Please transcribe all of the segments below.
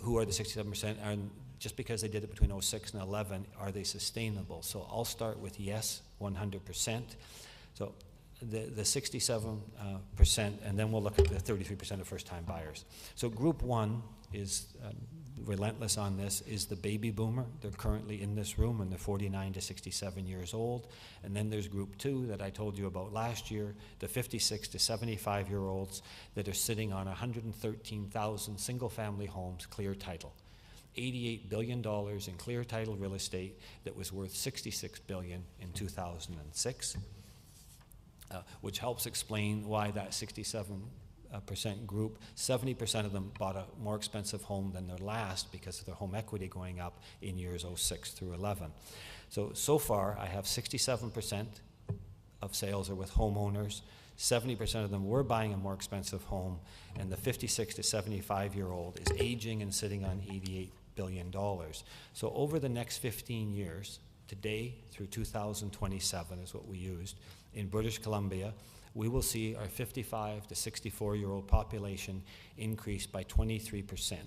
who are the 67%, and just because they did it between 06 and 11, are they sustainable? So I'll start with yes, 100%. So the 67%, and then we'll look at the 33% of first-time buyers. So group one is relentless on this, is the baby boomer. They're currently in this room, and they're 49 to 67 years old. And then there's group two that I told you about last year, the 56 to 75-year-olds that are sitting on 113,000 single-family homes, clear title. $88 billion in clear title real estate that was worth $66 billion in 2006. Which helps explain why that 67% group, 70% of them bought a more expensive home than their last because of their home equity going up in years 06 through 11. So far, I have 67% of sales are with homeowners, 70% of them were buying a more expensive home, and the 56 to 75-year-old is aging and sitting on $88 billion. So over the next 15 years, today through 2027 is what we used, in British Columbia, we will see our 55 to 64-year-old population increase by 23%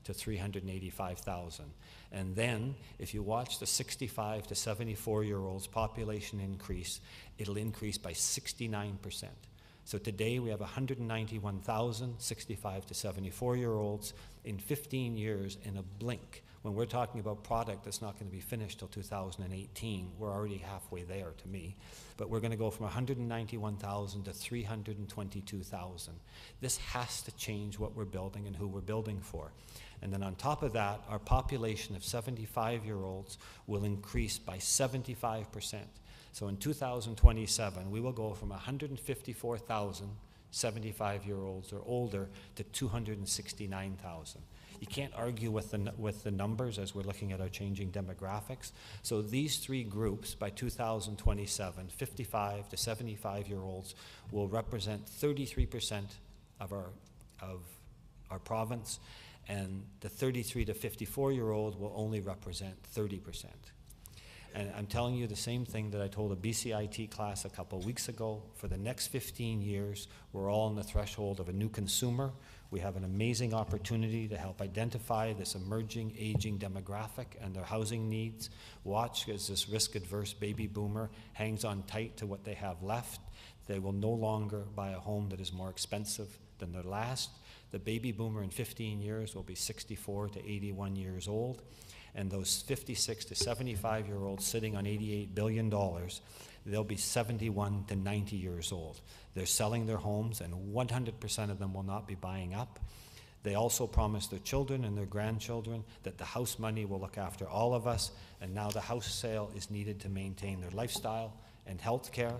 to 385,000. And then, if you watch the 65 to 74-year-olds population increase, it'll increase by 69%. So today we have 191,000 65 to 74-year-olds. In 15 years, in a blink, when we're talking about product that's not going to be finished till 2018, we're already halfway there to me, but we're going to go from 191,000 to 322,000. This has to change what we're building and who we're building for. And then on top of that, our population of 75-year-olds will increase by 75%. So in 2027, we will go from 154,000 75-year-olds or older to 269,000. You can't argue with the numbers as we're looking at our changing demographics. So these three groups by 2027, 55 to 75-year-olds, will represent 33% of our province, and the 33 to 54-year-old will only represent 30%. And I'm telling you the same thing that I told a BCIT class a couple of weeks ago. For the next 15 years, we're all on the threshold of a new consumer. We have an amazing opportunity to help identify this emerging, aging demographic and their housing needs. Watch as this risk-adverse baby boomer hangs on tight to what they have left. They will no longer buy a home that is more expensive than their last. The baby boomer in 15 years will be 64 to 81 years old. And those 56 to 75-year-olds sitting on $88 billion, they'll be 71 to 90 years old. They're selling their homes, and 100% of them will not be buying up. They also promised their children and their grandchildren that the house money will look after all of us, and now the house sale is needed to maintain their lifestyle and health care.